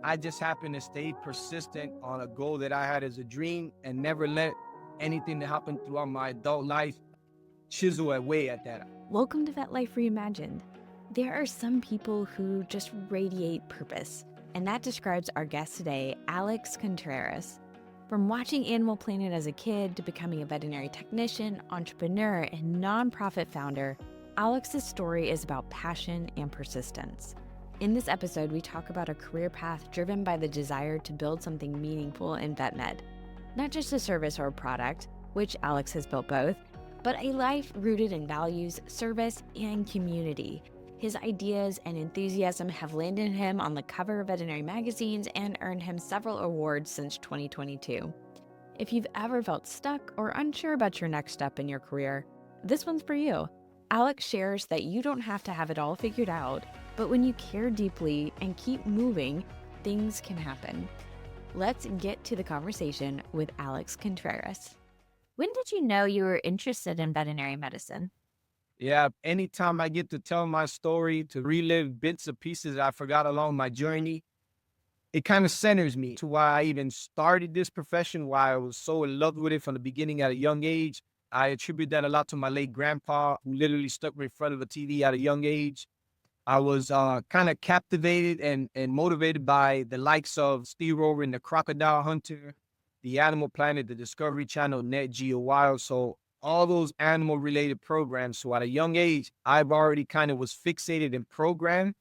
I just happened to stay persistent on a goal that I had as a dream and never let anything that happened throughout my adult life chisel away at that. Welcome to Vet Life Reimagined. There are some people who just radiate purpose, and that describes our guest today, Alex Contreras. From watching Animal Planet as a kid to becoming a veterinary technician, entrepreneur, and nonprofit founder, Alex's story is about passion and persistence. In this episode, we talk about a career path driven by the desire to build something meaningful in vet med. Not just a service or a product, which Alex has built both, but a life rooted in values, service, and community. His ideas and enthusiasm have landed him on the cover of veterinary magazines and earned him several awards since 2022. If you've ever felt stuck or unsure about your next step in your career, this one's for you. Alex shares that you don't have to have it all figured out, but when you care deeply and keep moving, things can happen. Let's get to the conversation with Alex Contreras. When did you know you were interested in veterinary medicine? Yeah, anytime I get to tell my story, to relive bits and pieces I forgot along my journey, it kind of centers me to why I even started this profession, why I was so in love with it from the beginning at a young age. I attribute that a lot to my late grandpa, who literally stuck me in front of a TV at a young age. I was kind of captivated and motivated by the likes of Steve Rover and the Crocodile Hunter, the Animal Planet, the Discovery Channel, Net Geo Wild. So all those animal related programs. So at a young age, I've already kind of was fixated and programmed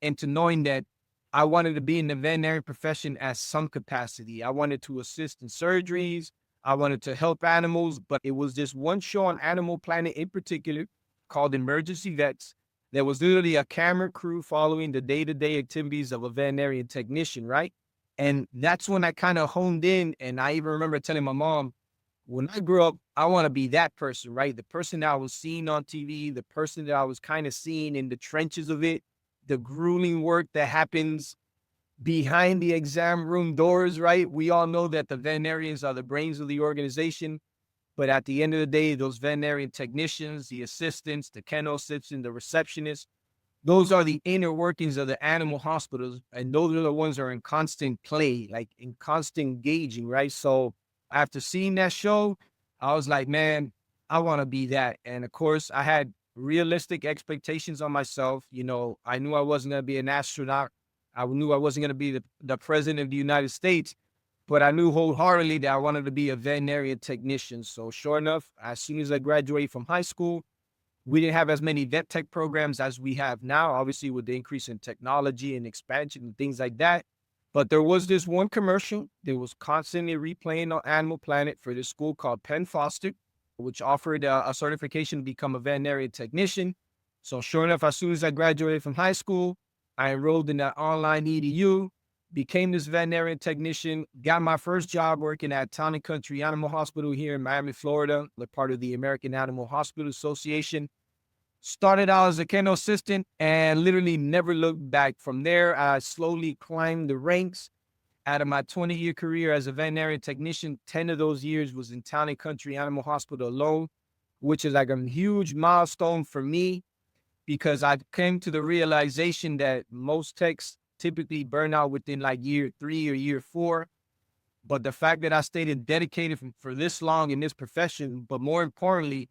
into knowing that I wanted to be in the veterinary profession at some capacity. I wanted to assist in surgeries. I wanted to help animals, but it was this one show on Animal Planet in particular called Emergency Vets. There was literally a camera crew following the day-to-day activities of a veterinarian technician, right? And that's when I kind of honed in. And I even remember telling my mom, when I grew up, I want to be that person, right? The person that I was seeing on TV, the person that I was kind of seeing in the trenches of it, the grueling work that happens behind the exam room doors, right? We all know that the veterinarians are the brains of the organization. But at the end of the day, those veterinarian technicians, the assistants, the kennel assistants, the receptionists, those are the inner workings of the animal hospitals. And those are the ones that are in constant play, like in constant engaging, right? So after seeing that show, I was like, man, I want to be that. And of course, I had realistic expectations on myself. You know, I knew I wasn't going to be an astronaut. I knew I wasn't going to be the president of the United States, but I knew wholeheartedly that I wanted to be a veterinarian technician. So sure enough, as soon as I graduated from high school, we didn't have as many vet tech programs as we have now, obviously with the increase in technology and expansion and things like that. But there was this one commercial that was constantly replaying on Animal Planet for this school called Penn Foster, which offered a certification to become a veterinary technician. So sure enough, as soon as I graduated from high school, I enrolled in that online EDU, became this veterinarian technician, got my first job working at Town and Country Animal Hospital here in Miami, Florida. They're part of the American Animal Hospital Association. Started out as a kennel assistant and literally never looked back. From there, I slowly climbed the ranks. Out of my 20-year career as a veterinary technician, 10 of those years was in Town and Country Animal Hospital alone, which is like a huge milestone for me because I came to the realization that most techs typically burn out within like year 3 or year 4. But the fact that I stayed dedicated for this long in this profession, but more importantly,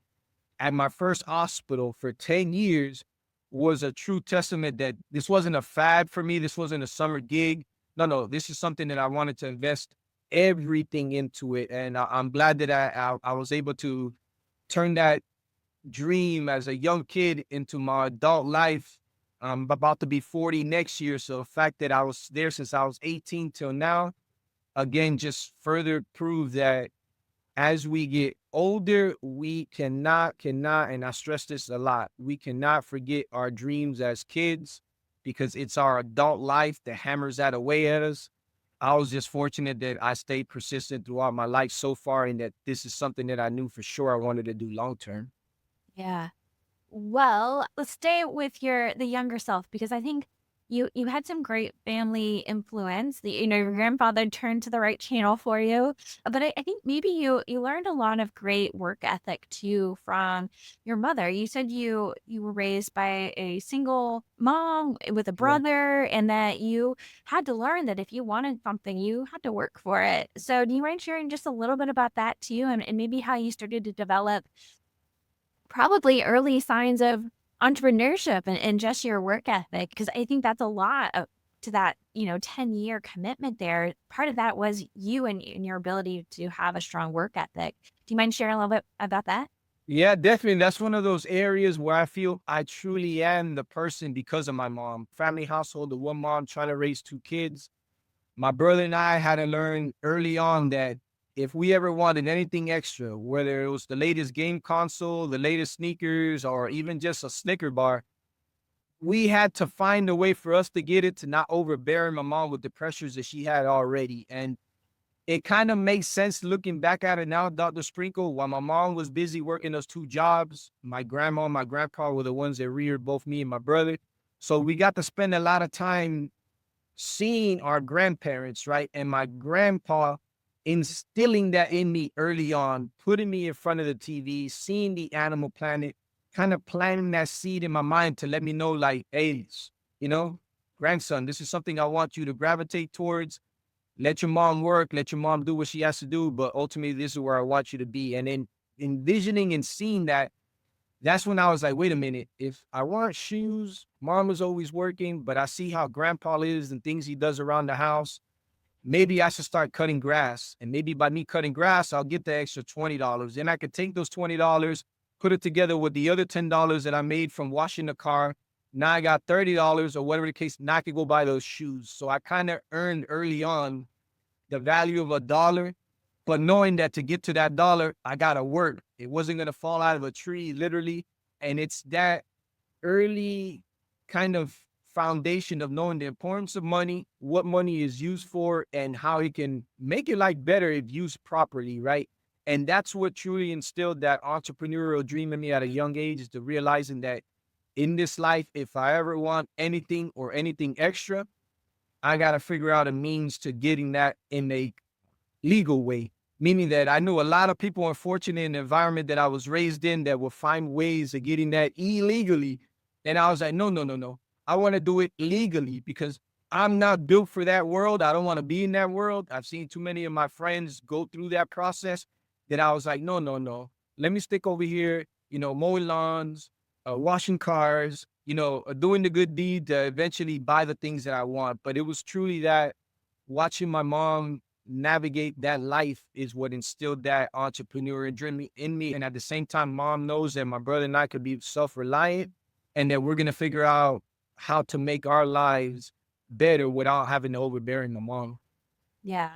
at my first hospital for 10 years was a true testament that this wasn't a fad for me. This wasn't a summer gig. No, this is something that I wanted to invest everything into it. And I'm glad that I was able to turn that dream as a young kid into my adult life. I'm about to be 40 next year. So the fact that I was there since I was 18 till now, again, just further prove that as we get older, we cannot, and I stress this a lot, we cannot forget our dreams as kids because it's our adult life that hammers that away at us. I was just fortunate that I stayed persistent throughout my life so far and that this is something that I knew for sure I wanted to do long term. Yeah. Well, let's stay with the younger self because I think You had some great family influence. Your grandfather turned to the right channel for you. But I think maybe you learned a lot of great work ethic too from your mother. You said you were raised by a single mom with a Yeah. brother, and that you had to learn that if you wanted something, you had to work for it. So do you mind sharing just a little bit about that too, and maybe how you started to develop probably early signs of entrepreneurship and just your work ethic? Because I think that's a lot to that 10-year commitment there. Part of that was you and your ability to have a strong work ethic. Do you mind sharing a little bit about that? Yeah, definitely. That's one of those areas where I feel I truly am the person because of my mom. Family household, the one mom trying to raise two kids. My brother and I had to learn early on that if we ever wanted anything extra, whether it was the latest game console, the latest sneakers, or even just a Snicker bar, we had to find a way for us to get it to not overbearing my mom with the pressures that she had already. And it kind of makes sense looking back at it now, Dr. Sprinkle. While my mom was busy working those two jobs, my grandma and my grandpa were the ones that reared both me and my brother. So we got to spend a lot of time seeing our grandparents, right? And my grandpa instilling that in me early on, putting me in front of the TV, seeing the Animal Planet, kind of planting that seed in my mind to let me know, like, hey, you know, grandson, this is something I want you to gravitate towards. Let your mom work, let your mom do what she has to do, but ultimately, this is where I want you to be. And then envisioning and seeing that, that's when I was like, wait a minute. If I want shoes, mom was always working, but I see how grandpa is and things he does around the house. Maybe I should start cutting grass. And maybe by me cutting grass, I'll get the extra $20. Then I could take those $20, put it together with the other $10 that I made from washing the car. Now I got $30 or whatever the case. Now I could go buy those shoes. So I kind of earned early on the value of a dollar, but knowing that to get to that dollar, I gotta work. It wasn't gonna fall out of a tree, literally. And it's that early kind of foundation of knowing the importance of money, what money is used for, and how it can make your life better if used properly, right? And that's what truly instilled that entrepreneurial dream in me at a young age, is to realizing that in this life, if I ever want anything or anything extra, I got to figure out a means to getting that in a legal way, meaning that I knew a lot of people, unfortunately, in the environment that I was raised in, that would find ways of getting that illegally. And I was like, no, no, no, no. I want to do it legally because I'm not built for that world. I don't want to be in that world. I've seen too many of my friends go through that process that I was like, no, no, no. Let me stick over here, mowing lawns, washing cars, doing the good deed to eventually buy the things that I want. But it was truly that watching my mom navigate that life is what instilled that entrepreneurial dream in me. And at the same time, mom knows that my brother and I could be self-reliant and that we're going to figure out how to make our lives better without having to overbearing my mom. Yeah.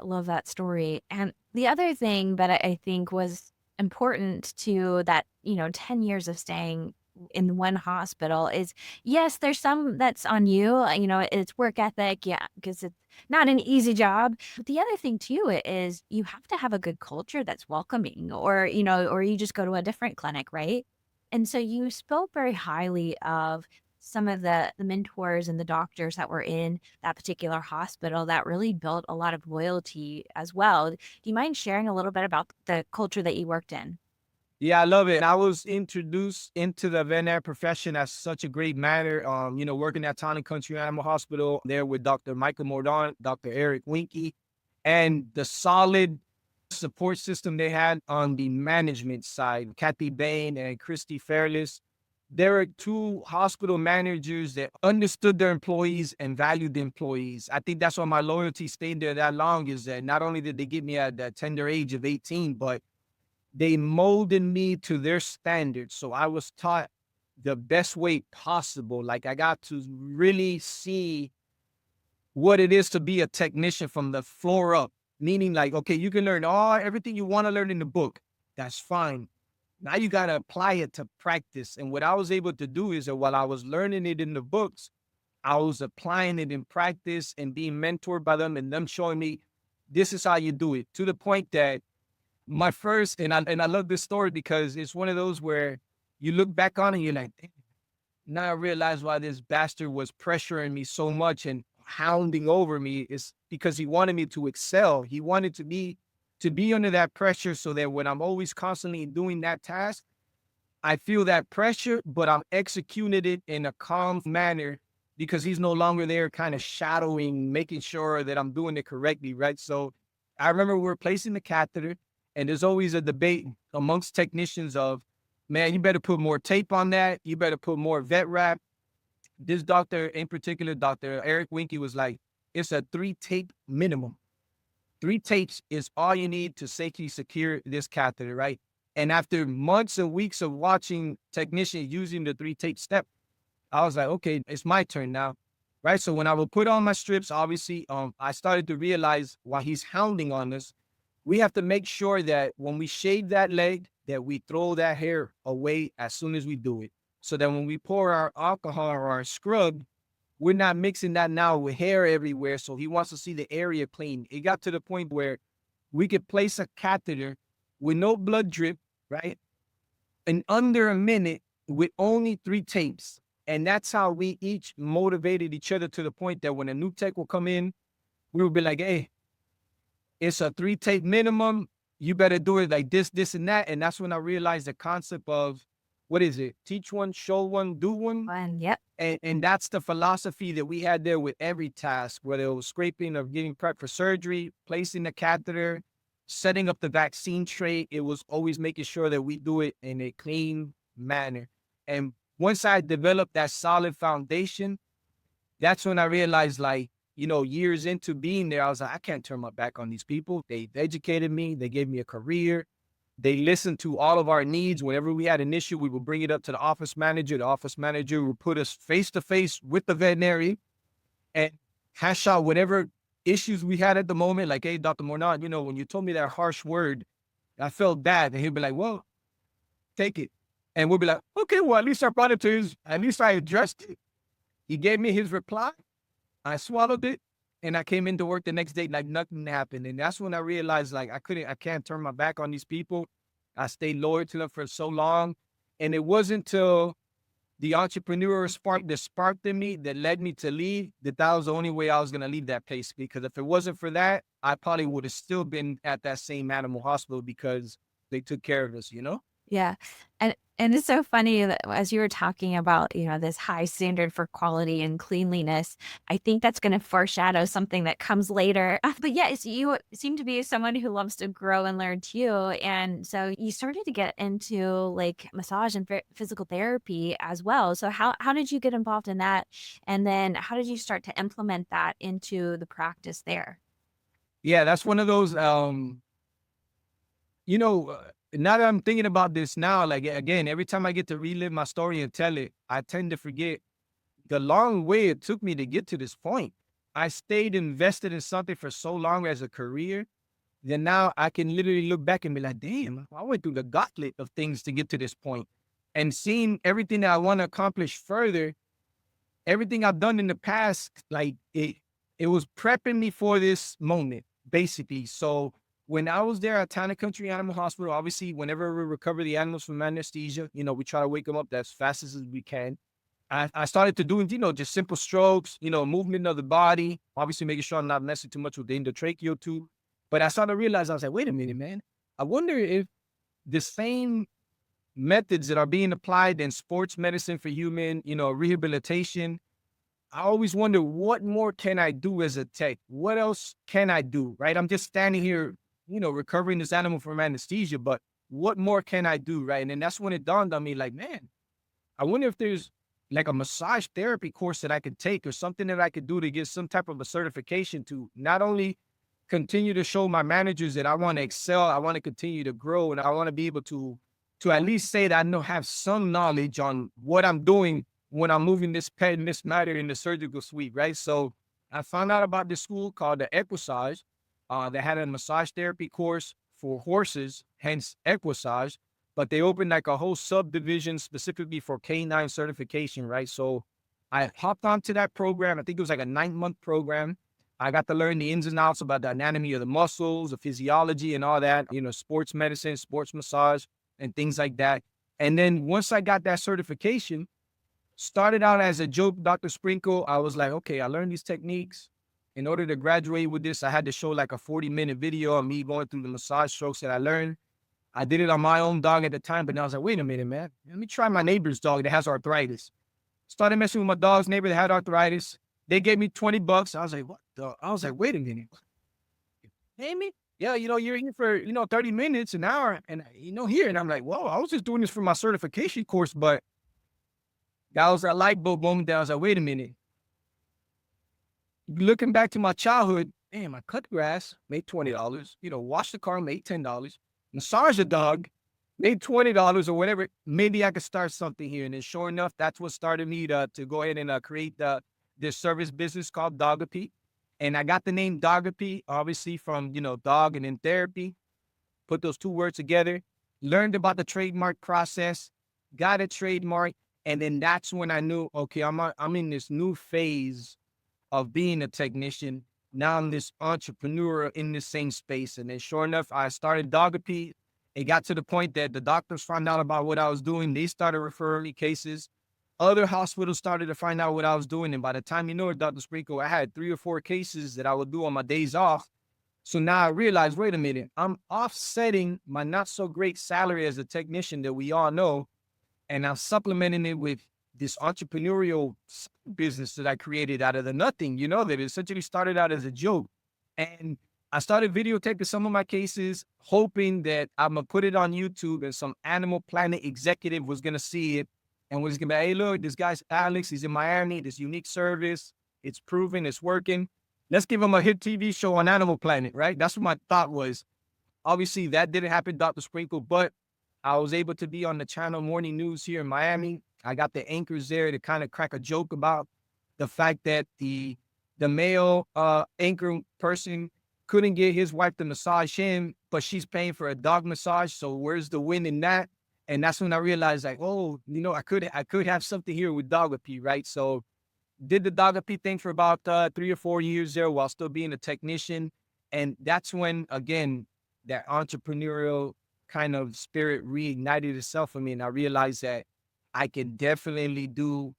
Love that story. And the other thing that I think was important to that, 10 years of staying in one hospital is, yes, there's some that's on you, it's work ethic. Yeah. Because it's not an easy job. But the other thing too is you have to have a good culture that's welcoming, or you just go to a different clinic, right? And so you spoke very highly of some of the mentors and the doctors that were in that particular hospital that really built a lot of loyalty as well. Do you mind sharing a little bit about the culture that you worked in? Yeah, I love it. I was introduced into the veterinary profession as such a great manner. Working at Town and Country Animal Hospital there with Dr. Michael Mordaunt, Dr. Eric Winky, and the solid support system they had on the management side, Kathy Bain and Christy Fairless. There are two hospital managers that understood their employees and valued the employees. I think that's why my loyalty stayed there that long, is that not only did they get me at that tender age of 18, but they molded me to their standards. So I was taught the best way possible. Like I got to really see what it is to be a technician from the floor up. Meaning like, okay, you can learn everything you want to learn in the book. That's fine. Now you got to apply it to practice. And what I was able to do is that while I was learning it in the books, I was applying it in practice and being mentored by them and them showing me this is how you do it, to the point that my first, and I love this story because it's one of those where you look back on it and you're like, "Damn, Now I realize why this bastard was pressuring me so much and hounding over me is because he wanted me to excel. He wanted to be under that pressure so that when I'm always constantly doing that task, I feel that pressure, but I'm executing it in a calm manner because he's no longer there kind of shadowing, making sure that I'm doing it correctly, right? So I remember we were placing the catheter, and there's always a debate amongst technicians of, man, you better put more tape on that. You better put more vet wrap. This doctor in particular, Dr. Eric Winky, was like, it's a 3-tape minimum. 3 tapes is all you need to safely secure this catheter, right? And after months and weeks of watching technicians using the 3-tape step, I was like, okay, it's my turn now, right? So when I would put on my strips, obviously, I started to realize while he's hounding on us, we have to make sure that when we shave that leg, that we throw that hair away as soon as we do it. So that when we pour our alcohol or our scrub, we're not mixing that now with hair everywhere. So he wants to see the area clean. It got to the point where we could place a catheter with no blood drip, right? In under a minute with only 3 tapes. And that's how we each motivated each other to the point that when a new tech will come in, we would be like, hey, it's a 3-tape minimum. You better do it like this, and that. And that's when I realized the concept of what is it? Teach one, show one, do one. And yep. And that's the philosophy that we had there with every task, whether it was scraping or getting prepped for surgery, placing the catheter, setting up the vaccine tray. It was always making sure that we do it in a clean manner. And once I developed that solid foundation, that's when I realized, like, years into being there, I was like, I can't turn my back on these people. They educated me. They gave me a career. They listened to all of our needs. Whenever we had an issue, we would bring it up to the office manager. The office manager would put us face to face with the veterinary and hash out whatever issues we had at the moment. Like, hey, Dr. Mornad, when you told me that harsh word, I felt bad. And he'd be like, well, take it. And we'll be like, okay, well, at least I brought it to at least I addressed it. He gave me his reply. I swallowed it. And I came into work the next day like nothing happened. And that's when I realized, like, I can't turn my back on these people. I stayed loyal to them for so long. And it wasn't till the entrepreneur spark that sparked in me that led me to leave that was the only way I was going to leave that place. Because if it wasn't for that, I probably would have still been at that same animal hospital because they took care of us, Yeah. And it's so funny that as you were talking about, this high standard for quality and cleanliness, I think that's going to foreshadow something that comes later. But yes, you seem to be someone who loves to grow and learn too. And so you started to get into like massage and physical therapy as well. So how did you get involved in that? And then how did you start to implement that into the practice there? Yeah, that's one of those, now that I'm thinking about this now, like, again, every time I get to relive my story and tell it, I tend to forget the long way it took me to get to this point. I stayed invested in something for so long as a career that now I can literally look back and be like, damn, I went through the gauntlet of things to get to this point. And seeing everything that I want to accomplish further, everything I've done in the past, like it was prepping me for this moment, basically. So when I was there at Town and Country Animal Hospital, obviously, whenever we recover the animals from anesthesia, we try to wake them up as fast as we can. I started to doing, just simple strokes, movement of the body, obviously making sure I'm not messing too much with the endotracheal tube. But I started to realize, I was like, wait a minute, man. I wonder if the same methods that are being applied in sports medicine for human, rehabilitation, I always wonder, what more can I do as a tech? What else can I do, right? I'm just standing here, recovering this animal from anesthesia, but what more can I do, right? And then that's when it dawned on me, like, man, I wonder if there's like a massage therapy course that I could take or something that I could do to get some type of a certification to not only continue to show my managers that I want to excel, I want to continue to grow, and I want to be able to at least say that I have some knowledge on what I'm doing when I'm moving this pet and this matter in the surgical suite, right? So I found out about this school called the Equisage that had a massage therapy course for horses, hence Equisage, but they opened like a whole subdivision specifically for canine certification, right? So I hopped onto that program. I think it was like a 9-month program. I got to learn the ins and outs about the anatomy of the muscles, the physiology and all that, sports medicine, sports massage and things like that. And then once I got that certification, Started out as a joke, Dr. Sprinkle. I was like, okay, I learned these techniques. In order to graduate with this, I had to show like a 40-minute video of me going through the massage strokes that I learned. I did it on my own dog at the time, but now I was like, wait a minute, man. Let me try my neighbor's dog that has arthritis. Started messing with my dog's neighbor that had arthritis. They gave me $20. I was like, what the? I was like, wait a minute. Pay me? Yeah, you're here for, 30 minutes, an hour, and, here. And I'm like, whoa, I was just doing this for my certification course. But that was that light bulb moment that I was like, wait a minute. Looking back to my childhood, damn, I cut grass, made $20. Wash the car, made $10. Massage a dog, made $20 or whatever. Maybe I could start something here. And then sure enough, that's what started me to go ahead and create this service business called Dogapy. And I got the name Dogapy, obviously from, dog and in therapy. Put those two words together, learned about the trademark process, got a trademark. And then that's when I knew, okay, I'm in this new phase of being a technician. Now I'm this entrepreneur in the same space. And then sure enough, I started Dogapy. It got to the point that the doctors found out about what I was doing. They started referring me cases. Other hospitals started to find out what I was doing. And by the time you know it, Dr. Sprinkle, I had 3 or 4 cases that I would do on my days off. So now I realized, wait a minute, I'm offsetting my not so great salary as a technician that we all know. And I'm supplementing it with this entrepreneurial business that I created out of the nothing, that essentially started out as a joke. And I started videotaping some of my cases, hoping that I'm going to put it on YouTube and some Animal Planet executive was going to see it and was going to be, hey, look, this guy's Alex. He's in Miami, this unique service. It's proven, it's working. Let's give him a hit TV show on Animal Planet, right? That's what my thought was. Obviously, that didn't happen, Dr. Sprinkle, but I was able to be on the channel Morning News here in Miami. I got the anchors there to kind of crack a joke about the fact that the male anchor person couldn't get his wife to massage him, but she's paying for a dog massage. So where's the win in that? And that's when I realized, like, oh, I could have something here with Dogapy, right? So did the Dogapy thing for about 3 or 4 years there while still being a technician. And that's when, again, that entrepreneurial kind of spirit reignited itself for me. And I realized that I could definitely do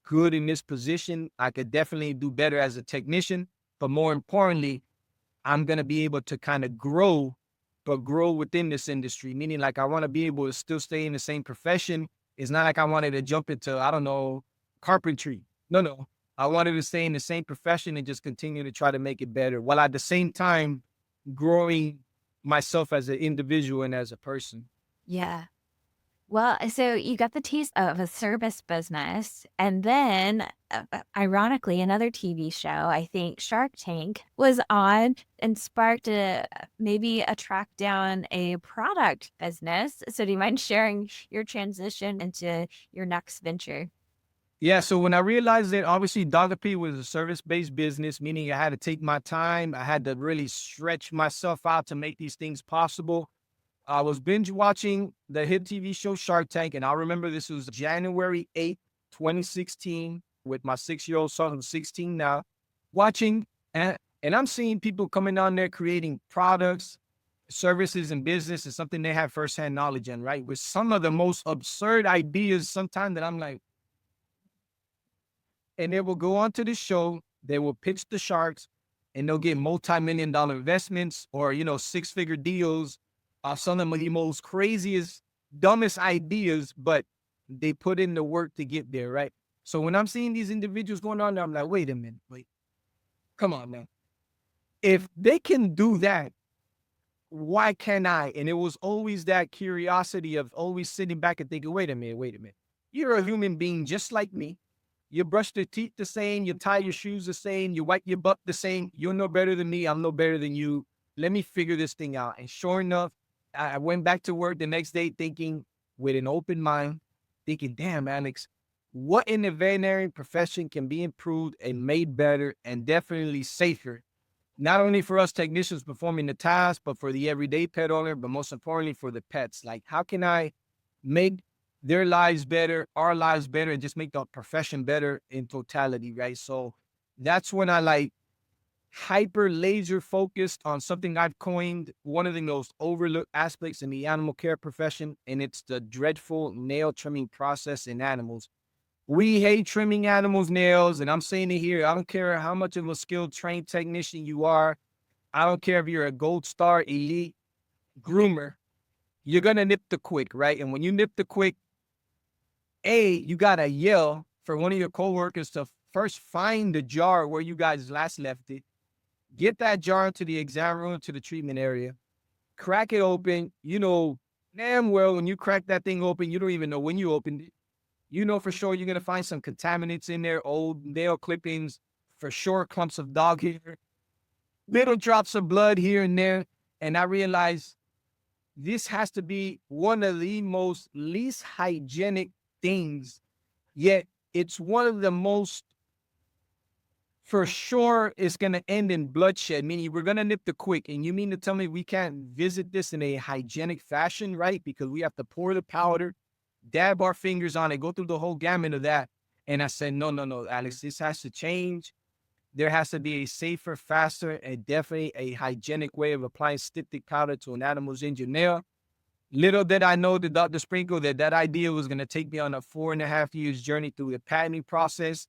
good in this position. I could definitely do better as a technician. But more importantly, I'm going to be able to kind of grow, but grow within this industry, meaning like I want to be able to still stay in the same profession. It's not like I wanted to jump into, I don't know, carpentry. No. I wanted to stay in the same profession and just continue to try to make it better while at the same time growing myself as an individual and as a person. Yeah. Well, so you got the taste of a service business, and then, ironically, another TV show, I think Shark Tank, was on and sparked maybe a track down a product business. So do you mind sharing your transition into your next venture? Yeah, so when I realized that obviously Dogapy was a service-based business, meaning I had to take my time, I had to really stretch myself out to make these things possible. I was binge watching the hit TV show Shark Tank, and I remember this was January 8th, 2016, with my 6-year-old son who's 16 now, watching, and I'm seeing people coming on there creating products, services, and business is something they have firsthand knowledge in, right? With some of the most absurd ideas sometimes that I'm like, and they will go on to the show, they will pitch the sharks, and they'll get multi-million-dollar investments or, 6-figure deals. Some of the most craziest, dumbest ideas, but they put in the work to get there, right? So when I'm seeing these individuals going on there, I'm like, wait a minute, wait, come on, man. If they can do that, why can't I? And it was always that curiosity of always sitting back and thinking, wait a minute. You're a human being just like me. You brush your teeth the same, you tie your shoes the same, you wipe your butt the same. You're no better than me. I'm no better than you. Let me figure this thing out. And sure enough, I went back to work the next day thinking with an open mind, thinking, damn, Alex, what in the veterinary profession can be improved and made better and definitely safer? Not only for us technicians performing the task, but for the everyday pet owner, but most importantly for the pets. Like, how can I make their lives better, our lives better, and just make the profession better in totality, right? So that's when I hyper laser focused on something I've coined one of the most overlooked aspects in the animal care profession, and it's the dreadful nail trimming process in animals. We hate trimming animals' nails. And I'm saying it here. I don't care how much of a skilled trained technician you are. I don't care if you're a gold star elite groomer. You're going to nip the quick, right? And when you nip the quick, you got to yell for one of your coworkers to first find the jar where you guys last left it. Get that jar into the exam room, to the treatment area. Crack it open. You know damn well when you crack that thing open, you don't even know when you opened it. You know for sure you're going to find some contaminants in there, old nail clippings, for sure clumps of dog hair, little drops of blood here and there. And I realized this has to be one of the most least hygienic things, yet it's one of the most, for sure, it's going to end in bloodshed, meaning we're going to nip the quick. And you mean to tell me we can't visit this in a hygienic fashion, right? Because we have to pour the powder, dab our fingers on it, go through the whole gamut of that. And I said, no, no, no, Alex, this has to change. There has to be a safer, faster, and definitely a hygienic way of applying styptic powder to an animal's injured nail. Little did I know, the Dr. Sprinkle, that idea was going to take me on a 4.5 years journey through the patenting process.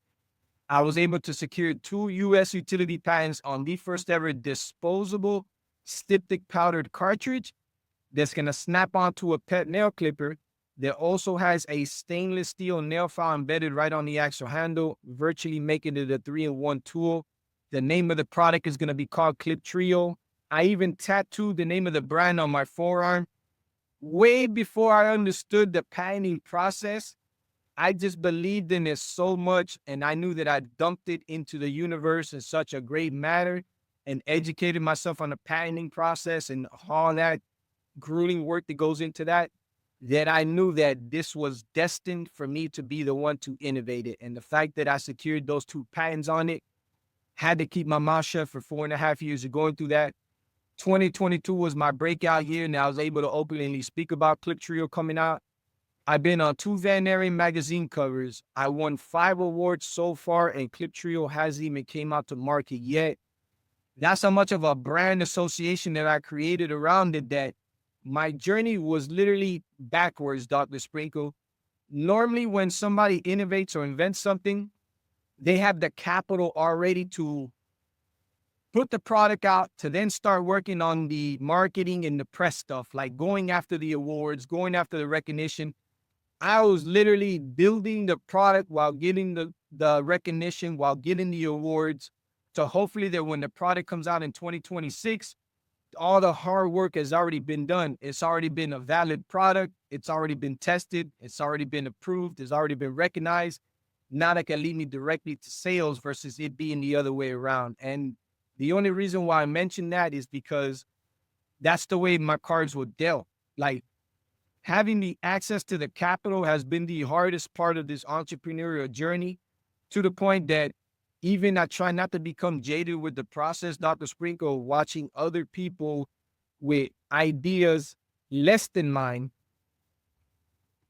I was able to secure 2 U.S. utility patents on the first ever disposable styptic powdered cartridge that's going to snap onto a pet nail clipper that also has a stainless steel nail file embedded right on the actual handle, virtually making it a 3-in-1 tool. The name of the product is going to be called KlipTrio. I even tattooed the name of the brand on my forearm. Way before I understood the patenting process, I just believed in it so much, and I knew that I dumped it into the universe in such a great manner and educated myself on the patenting process and all that grueling work that goes into that, that I knew that this was destined for me to be the one to innovate it. And the fact that I secured those 2 patents on it, had to keep my mouth shut for 4.5 years of going through that. 2022 was my breakout year, and I was able to openly speak about KlipTrio coming out. I've been on 2 Veterinary magazine covers. I won 5 awards so far, and KlipTrio hasn't even came out to market yet. That's how much of a brand association that I created around it, that my journey was literally backwards, Dr. Sprinkle. Normally, when somebody innovates or invents something, they have the capital already to put the product out, to then start working on the marketing and the press stuff, like going after the awards, going after the recognition. I was literally building the product while getting the recognition, while getting the awards, to hopefully that when the product comes out in 2026, all the hard work has already been done. It's already been a valid product. It's already been tested. It's already been approved. It's already been recognized. Now that can lead me directly to sales versus it being the other way around. And the only reason why I mention that is because that's the way my cards were dealt. Like, having the access to the capital has been the hardest part of this entrepreneurial journey, to the point that even I try not to become jaded with the process, Dr. Sprinkle, watching other people with ideas less than mine,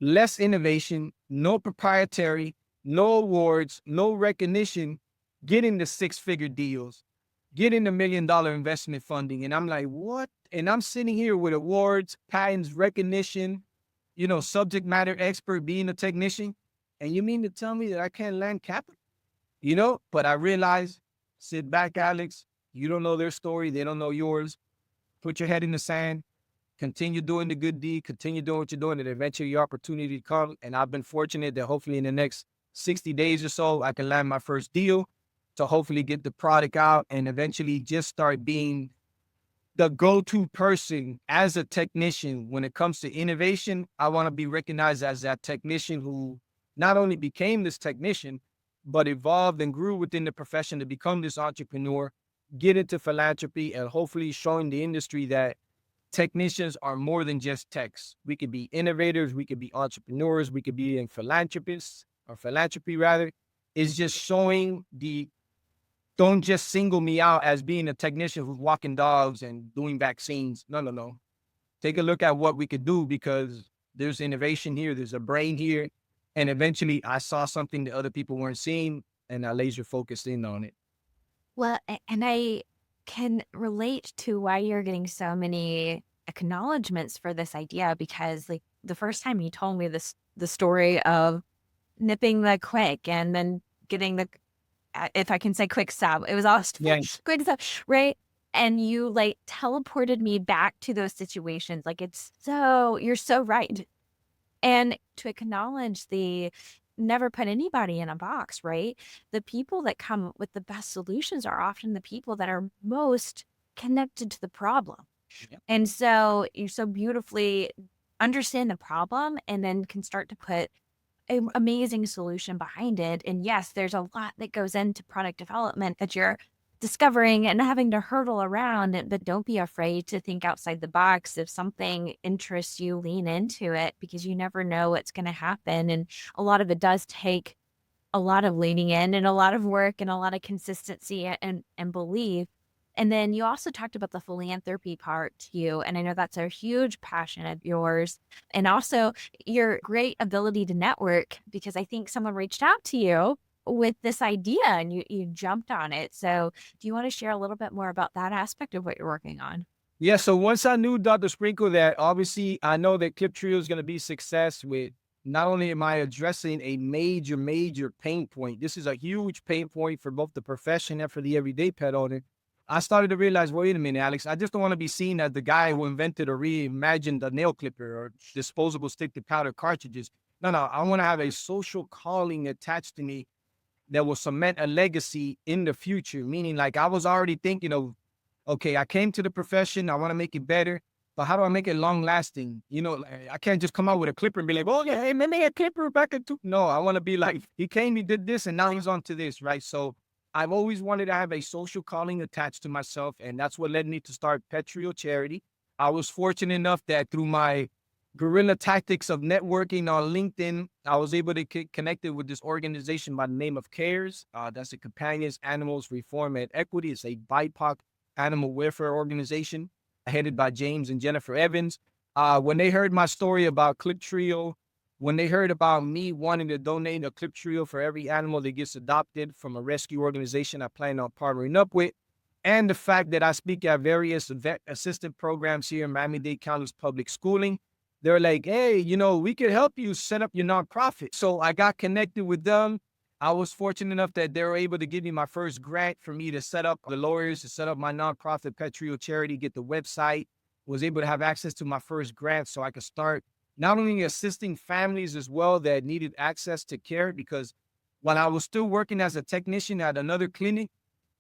less innovation, no proprietary, no awards, no recognition, getting the 6-figure deals, getting the $1 million investment funding. And I'm like, what? And I'm sitting here with awards, patents, recognition, subject matter expert, being a technician. And you mean to tell me that I can't land capital? But I realized, sit back, Alex. You don't know their story. They don't know yours. Put your head in the sand. Continue doing the good deed. Continue doing what you're doing, and eventually your opportunity to come. And I've been fortunate that hopefully in the next 60 days or so, I can land my first deal to hopefully get the product out and eventually just start being the go-to person as a technician. When it comes to innovation, I want to be recognized as that technician who not only became this technician, but evolved and grew within the profession to become this entrepreneur, get into philanthropy, and hopefully showing the industry that technicians are more than just techs. We could be innovators, we could be entrepreneurs, we could be in philanthropists, or philanthropy rather. Is just showing the, don't just single me out as being a technician who's walking dogs and doing vaccines. No, no, no. Take a look at what we could do, because there's innovation here, there's a brain here. And eventually I saw something that other people weren't seeing, and I laser focused in on it. Well, and I can relate to why you're getting so many acknowledgments for this idea, because like the first time you told me the story of nipping the quick and then getting the, if I can say quick stop, it was all Yes. quick stop, right? And you like teleported me back to those situations. Like you're so right. And to acknowledge the never put anybody in a box, right? The people that come with the best solutions are often the people that are most connected to the problem. Yep. And so you so beautifully understand the problem and then can start to put an amazing solution behind it. And yes, there's a lot that goes into product development that you're discovering and having to hurdle around, but don't be afraid to think outside the box. If something interests you, lean into it because you never know what's going to happen. And a lot of it does take a lot of leaning in and a lot of work and a lot of consistency and belief. And then you also talked about the philanthropy part too. And I know that's a huge passion of yours. And also your great ability to network, because I think someone reached out to you with this idea and you jumped on it. So do you want to share a little bit more about that aspect of what you're working on? Yeah, so once I knew, Dr. Sprinkle, that obviously I know that KlipTrio is going to be success with, not only am I addressing a major, major pain point, this is a huge pain point for both the profession and for the everyday pet owner. I started to realize, wait a minute, Alex, I just don't want to be seen as the guy who invented or reimagined a nail clipper or disposable stick to powder cartridges. No, no, I want to have a social calling attached to me that will cement a legacy in the future. Meaning, like, I was already thinking of, okay, I came to the profession, I want to make it better, but how do I make it long lasting? Like, I can't just come out with a clipper and be like, oh yeah, hey, man, made a clipper back in two. No, I want to be like, he came, he did this, and now he's on to this, right? So I've always wanted to have a social calling attached to myself, and that's what led me to start Pet Trio Charity. I was fortunate enough that through my guerrilla tactics of networking on LinkedIn, I was able to get connected with this organization by the name of CARES. That's a Companions Animals Reform and Equity. It's a BIPOC animal welfare organization headed by James and Jennifer Evans. When they heard my story about KlipTrio, when they heard about me wanting to donate a KlipTrio for every animal that gets adopted from a rescue organization I plan on partnering up with, and the fact that I speak at various vet assistant programs here in Miami-Dade County's public schooling, they're like, hey, we could help you set up your nonprofit. So I got connected with them. I was fortunate enough that they were able to give me my first grant for me to set up the lawyers, to set up my nonprofit Pet Trio Charity, get the website, was able to have access to my first grant so I could start not only assisting families as well that needed access to care, because while I was still working as a technician at another clinic,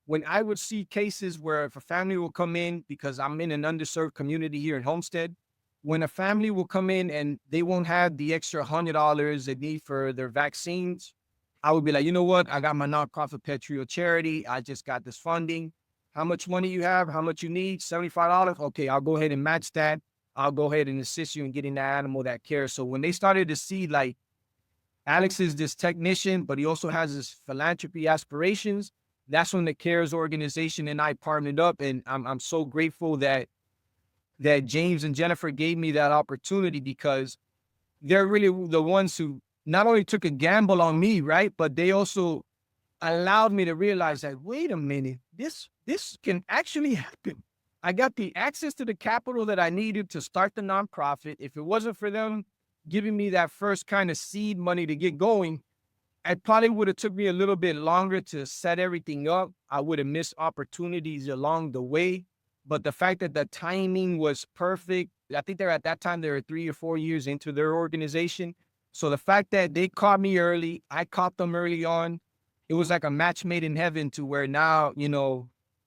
when I would see cases where if a family will come in, because I'm in an underserved community here in Homestead, when a family will come in and they won't have the extra $100 they need for their vaccines, I would be like, you know what? I got my nonprofit Pet Trio Charity. I just got this funding. How much money you have? How much you need? $75. Okay, I'll go ahead and match that. I'll go ahead and assist you in getting that animal that care. So when they started to see like Alex is this technician, but he also has his philanthropy aspirations, that's when the CARES organization and I partnered up. And I'm so grateful that James and Jennifer gave me that opportunity, because they're really the ones who not only took a gamble on me, right? But they also allowed me to realize that, wait a minute, this can actually happen. I got the access to the capital that I needed to start the nonprofit. If it wasn't for them giving me that first kind of seed money to get going, it probably would have took me a little bit longer to set everything up. I would have missed opportunities along the way. But the fact that the timing was perfect, I think they're at that time, they were 3 or 4 years into their organization. So the fact that they caught me early, I caught them early on, it was like a match made in heaven, to where now,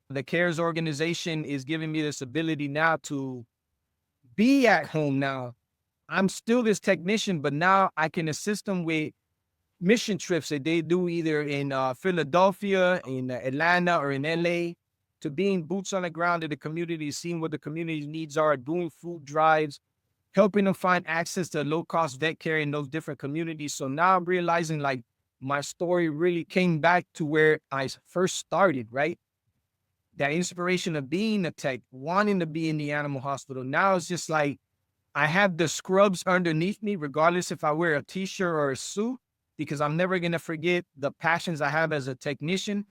the CARES organization is giving me this ability now to be at home now. I'm still this technician, but now I can assist them with mission trips that they do either in Philadelphia, in Atlanta, or in LA, to being boots on the ground in the community, seeing what the community's needs are, doing food drives, helping them find access to low-cost vet care in those different communities. So now I'm realizing like my story really came back to where I first started, right? That inspiration of being a tech, wanting to be in the animal hospital. Now it's just like I have the scrubs underneath me, regardless if I wear a t-shirt or a suit, because I'm never going to forget the passions I have as a technician.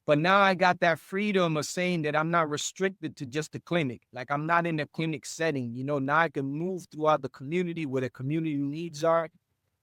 But now I got that freedom of saying that I'm not restricted to just the clinic. Like, I'm not in a clinic setting, now I can move throughout the community where the community needs are.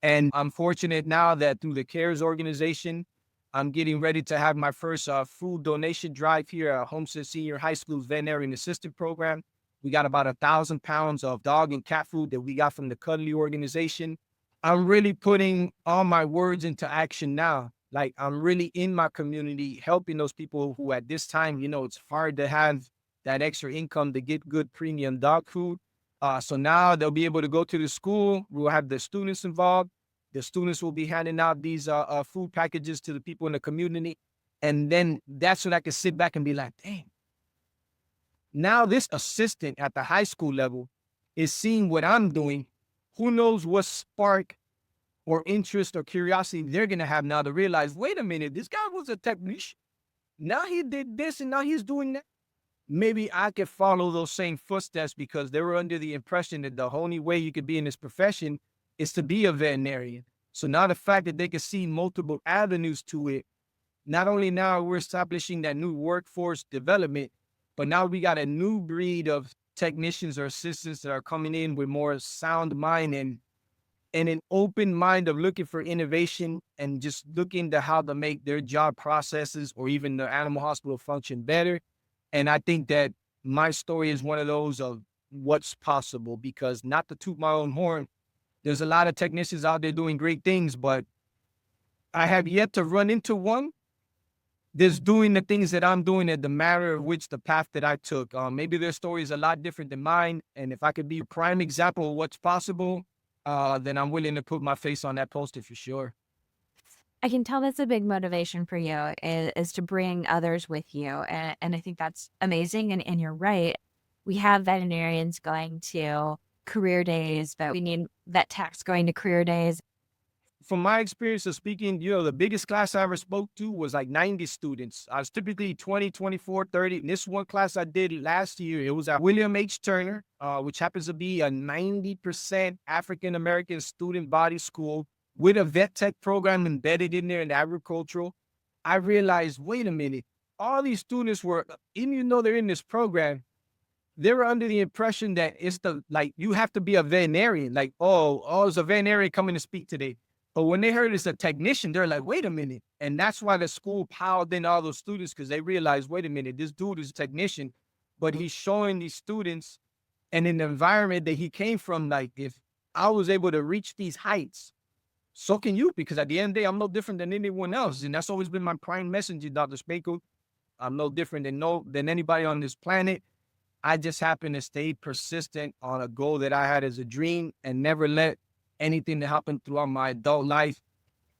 And I'm fortunate now that through the CARES organization, I'm getting ready to have my first food donation drive here at Homestead Senior High School's Veterinary and Assistant Program. We got about 1,000 pounds of dog and cat food that we got from the Cuddly organization. I'm really putting all my words into action now. Like I'm really in my community, helping those people who at this time, it's hard to have that extra income to get good premium dog food. So now they'll be able to go to the school. We'll have the students involved. The students will be handing out these food packages to the people in the community. And then that's when I can sit back and be like, dang, now this assistant at the high school level is seeing what I'm doing. Who knows what spark or interest or curiosity they're going to have now to realize, wait a minute, this guy was a technician. Now he did this and now he's doing that. Maybe I could follow those same footsteps because they were under the impression that the only way you could be in this profession is to be a veterinarian. So now the fact that they can see multiple avenues to it, not only now we're establishing that new workforce development, but now we got a new breed of technicians or assistants that are coming in with more sound mind and an open mind of looking for innovation and just looking to how to make their job processes or even the animal hospital function better. And I think that my story is one of those of what's possible, because not to toot my own horn, there's a lot of technicians out there doing great things, but I have yet to run into one that's doing the things that I'm doing at the matter of which the path that I took. Maybe their story is a lot different than mine. And if I could be a prime example of what's possible, then I'm willing to put my face on that poster for sure. I can tell that's a big motivation for you is to bring others with you. And I think that's amazing. And you're right. We have veterinarians going to career days, but we need vet techs going to career days. From my experience of speaking, the biggest class I ever spoke to was like 90 students. I was typically 20, 24, 30. And this one class I did last year, it was at William H. Turner, which happens to be a 90% African-American student body school with a vet tech program embedded in there in agricultural. I realized, wait a minute, all these students were, even though they're in this program, they were under the impression that you have to be a veterinarian. Like, oh, it's a veterinarian coming to speak today. But when they heard it's a technician, they're like, wait a minute. And that's why the school piled in all those students, because they realized, wait a minute, this dude is a technician, but he's showing these students and in the environment that he came from, like, if I was able to reach these heights, so can you, because at the end of the day, I'm no different than anyone else. And that's always been my prime message, Dr. Spakel. I'm no different than anybody on this planet. I just happen to stay persistent on a goal that I had as a dream and never let anything that happened throughout my adult life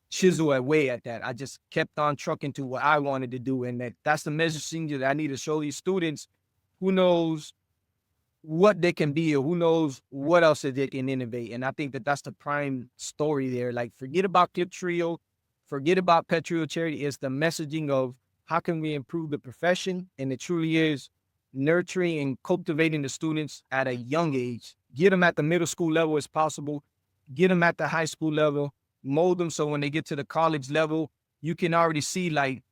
chisel away at that. I just kept on trucking to what I wanted to do. And that's the messaging that I need to show these students. Who knows what they can be, or who knows what else that they can innovate. And I think that that's the prime story there. Like, forget about KlipTrio, forget about Pet Trio Charity. It's the messaging of how can we improve the profession? And it truly is nurturing and cultivating the students at a young age. Get them at the middle school level as possible. Get them at the high school level. Mold them so when they get to the college level, you can already see, like,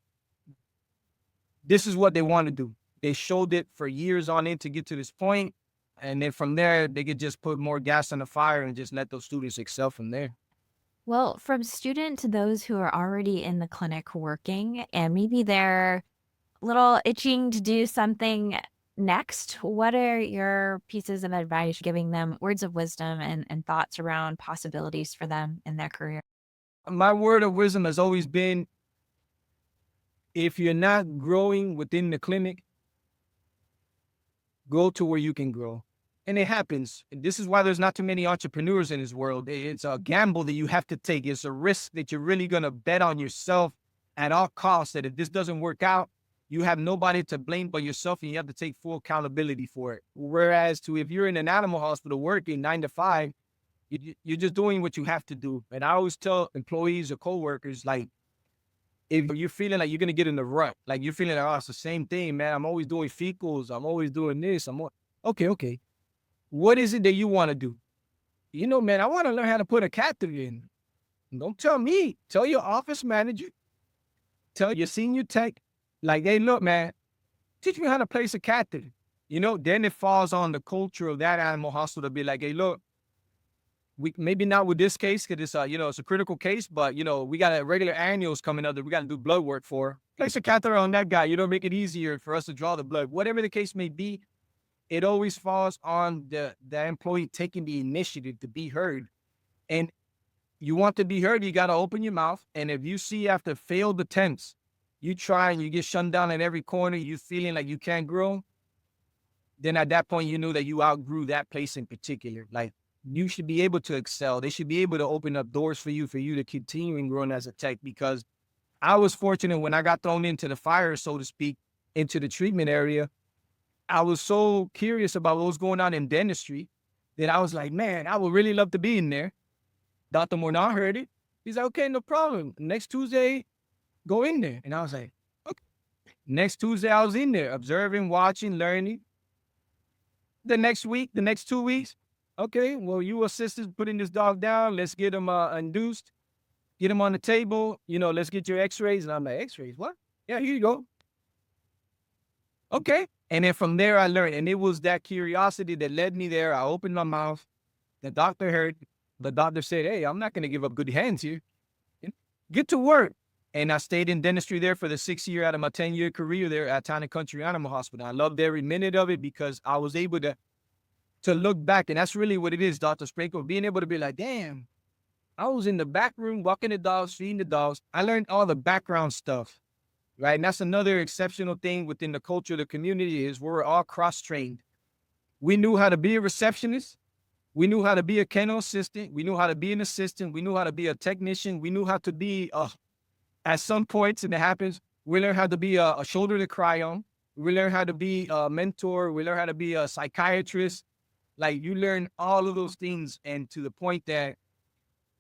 this is what they want to do. They showed it for years on end to get to this point. And then from there, they could just put more gas on the fire and just let those students excel from there. Well, from student to those who are already in the clinic working, and maybe they're a little itching to do something next, what are your pieces of advice, giving them words of wisdom and thoughts around possibilities for them in their career? My word of wisdom has always been, if you're not growing within the clinic, go to where you can grow. And it happens. And this is why there's not too many entrepreneurs in this world. It's a gamble that you have to take. It's a risk that you're really going to bet on yourself at all costs, that if this doesn't work out, you have nobody to blame but yourself, and you have to take full accountability for it. Whereas if you're in an animal hospital working 9 to 5, you're just doing what you have to do. And I always tell employees or coworkers, like, if you're feeling like you're going to get in the rut, like you're feeling like, oh, it's the same thing, man. I'm always doing fecals. I'm always doing this. Okay. What is it that you want to do? Man, I want to learn how to put a catheter in. Don't tell me. Tell your office manager. Tell your senior tech. Like, hey, look, man, teach me how to place a catheter. Then it falls on the culture of that animal hospital to be like, hey, look, we maybe not with this case because it's it's a critical case, but we got a regular annuals coming up that we got to do blood work for. Place a catheter on that guy, make it easier for us to draw the blood. Whatever the case may be, it always falls on the employee taking the initiative to be heard. And you want to be heard, you got to open your mouth. And if you see after failed attempts, you try and you get shut down at every corner, you feeling like you can't grow, then at that point you knew that you outgrew that place in particular. Like you should be able to excel. They should be able to open up doors for you to continue and growing as a tech. Because I was fortunate when I got thrown into the fire, so to speak, into the treatment area. I was so curious about what was going on in dentistry that I was like, man, I would really love to be in there. Dr. Mornar heard it. He's like, okay, no problem. Next Tuesday, go in there. And I was like, okay. Next Tuesday, I was in there, observing, watching, learning. The next week, the next 2 weeks, okay, well, you assistants putting this dog down. Let's get him induced, get him on the table. Let's get your x-rays. And I'm like, x-rays, what? Yeah, here you go. Okay. And then from there, I learned. And it was that curiosity that led me there. I opened my mouth. The doctor heard. The doctor said, hey, I'm not going to give up good hands here. Get to work. And I stayed in dentistry there for the 6th year out of my 10-year career there at Town and Country Animal Hospital. I loved every minute of it because I was able to look back. And that's really what it is, Dr. Sprinkle, being able to be like, damn, I was in the back room walking the dogs, feeding the dogs. I learned all the background stuff, right? And that's another exceptional thing within the culture of the community is we're all cross-trained. We knew how to be a receptionist. We knew how to be a kennel assistant. We knew how to be an assistant. We knew how to be a technician. We knew how to be, at some points, and it happens, we learn how to be a shoulder to cry on. We learn how to be a mentor. We learn how to be a psychiatrist. Like you learn all of those things. And to the point that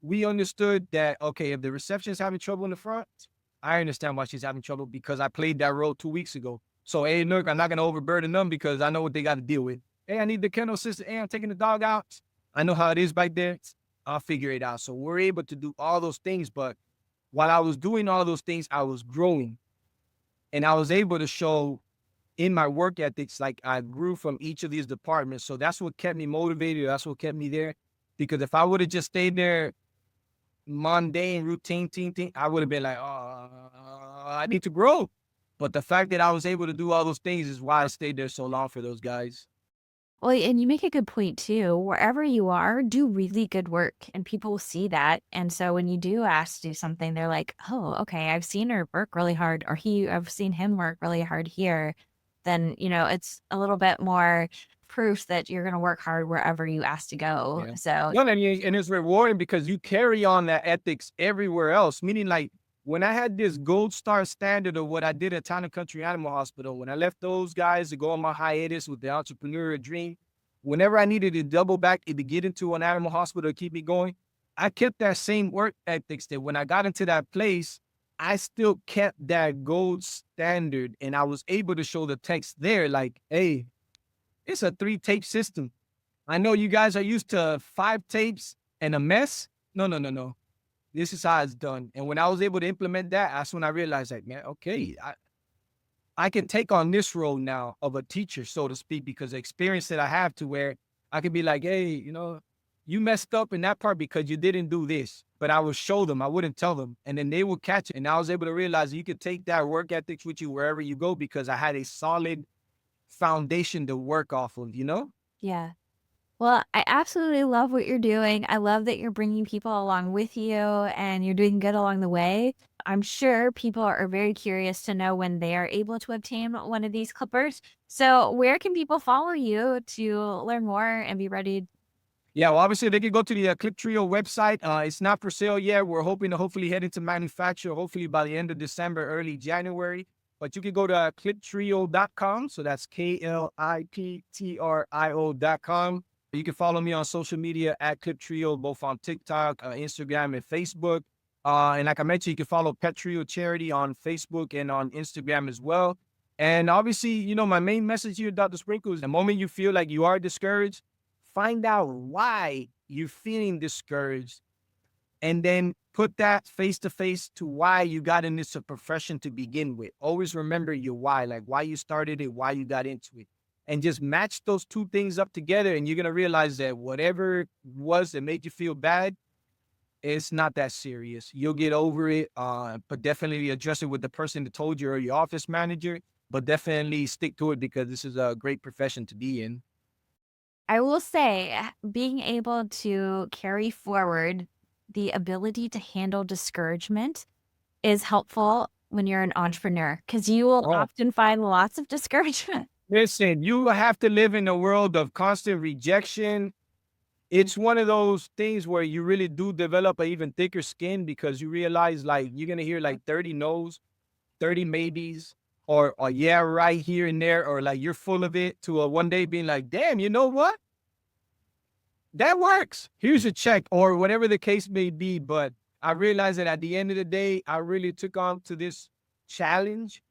we understood that, okay, if the receptionist having trouble in the front, I understand why she's having trouble because I played that role 2 weeks ago. So, hey, look, I'm not going to overburden them because I know what they got to deal with. Hey, I need the kennel assistant. Hey, I'm taking the dog out. I know how it is back there. I'll figure it out. So we're able to do all those things. But while I was doing all those things, I was growing. And I was able to show in my work ethics, like I grew from each of these departments. So that's what kept me motivated. That's what kept me there. Because if I would have just stayed there, mundane, routine, thing, I would have been like, oh, I need to grow. But the fact that I was able to do all those things is why I stayed there so long for those guys. Well, and you make a good point too. Wherever you are, do really good work and people will see that. And so when you do ask to do something, they're like, oh, okay, I've seen her work really hard, or I've seen him work really hard here. Then, it's a little bit more proof that you're going to work hard wherever you ask to go. Yeah. So, Well, and it's rewarding because you carry on that ethics everywhere else. Meaning, like when I had this gold star standard of what I did at Town and Country Animal Hospital, when I left those guys to go on my hiatus with the entrepreneurial dream, whenever I needed to double back and to get into an animal hospital to keep me going, I kept that same work ethics that when I got into that place, I still kept that gold standard and I was able to show the text there like, hey, it's a 3-tape system. I know you guys are used to 5 tapes and a mess. No. This is how it's done. And when I was able to implement that, that's when I realized like, man, okay, I can take on this role now of a teacher, so to speak, because the experience that I have to where I could be like, hey, you messed up in that part because you didn't do this. But I would show them, I wouldn't tell them. And then they would catch it. And I was able to realize you could take that work ethics with you wherever you go because I had a solid foundation to work off of, yeah. Well, I absolutely love what you're doing. I love that you're bringing people along with you and you're doing good along the way. I'm sure people are very curious to know when they are able to obtain one of these clippers. So, where can people follow you to learn more and be ready? Yeah, well, obviously they can go to the KlipTrio website. It's not for sale yet. We're hoping to hopefully head into manufacture, hopefully by the end of December, early January. But you can go to KlipTrio.com. So that's KlipTrio.com. You can follow me on social media at KlipTrio, both on TikTok, Instagram, and Facebook. And like I mentioned, you can follow Pet Trio Charity on Facebook and on Instagram as well. And obviously, my main message here, Dr. Sprinkle, is the moment you feel like you are discouraged, find out why you're feeling discouraged and then put that face to face to why you got in this profession to begin with. Always remember your why, like why you started it, why you got into it. and just match those two things up together. And you're going to realize that whatever it was that made you feel bad, it's not that serious. You'll get over it, but definitely address it with the person that told you or your office manager, but definitely stick to it because this is a great profession to be in. I will say, being able to carry forward the ability to handle discouragement is helpful when you're an entrepreneur because you will Oh, often find lots of discouragement. listen, you have to live in a world of constant rejection. It's one of those things where you really do develop a even thicker skin because you realize like you're gonna hear like 30 no's, 30 maybes, or yeah, right here and there, or like you're full of it to a one day being like, damn, you know what? That works. Here's a check, or whatever the case may be. But I realized that at the end of the day, I really took on to this challenge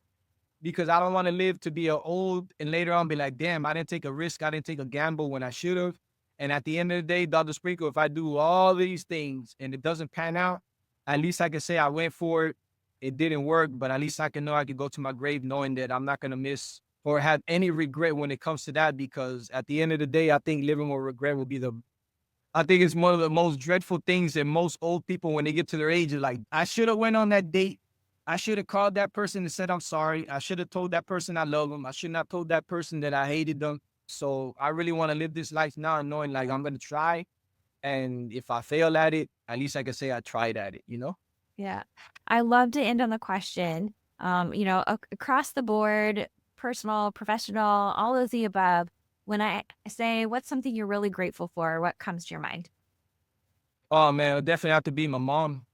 because I don't want to live to be a old and later on be like, damn, I didn't take a risk. I didn't take a gamble when I should have. And at the end of the day, Dr. Sprinkle, if I do all these things and it doesn't pan out, at least I can say I went for it. It didn't work, but at least I can know I can go to my grave knowing that I'm not going to miss or have any regret when it comes to that. Because at the end of the day, I think living with regret will be I think it's one of the most dreadful things that most old people, when they get to their age, are like, I should have went on that date. I should have called that person and said, I'm sorry. I should have told that person I love them. I should not have told that person that I hated them. So I really want to live this life now knowing like I'm going to try. And if I fail at it, at least I can say I tried at it, you know? Yeah. I love to end on the question, across the board, personal, professional, all of the above. When I say, what's something you're really grateful for? What comes to your mind? Oh man, it'll definitely have to be my mom.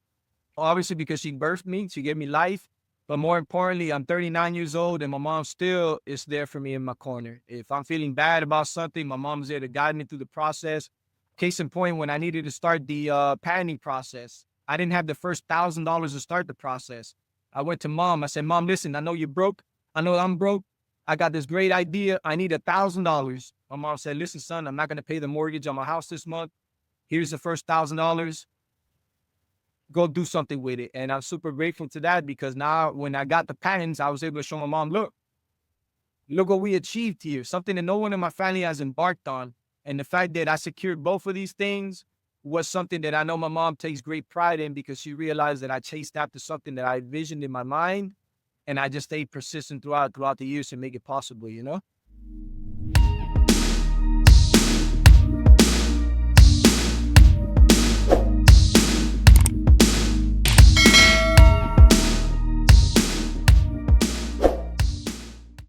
Obviously, because she birthed me, she gave me life. But more importantly, I'm 39 years old and my mom still is there for me in my corner. If I'm feeling bad about something, my mom's there to guide me through the process. Case in point, when I needed to start the patenting process, I didn't have the first $1,000 to start the process. I went to mom. I said, Mom, listen, I know you're broke. I know I'm broke. I got this great idea. I need $1,000. My mom said, listen, son, I'm not going to pay the mortgage on my house this month. Here's the first $1,000, go do something with it. And I'm super grateful to that because now when I got the patents, I was able to show my mom, look what we achieved here, something that no one in my family has embarked on. And the fact that I secured both of these things was something that I know my mom takes great pride in because she realized that I chased after something that I envisioned in my mind. And I just stayed persistent throughout the years to make it possible, you know?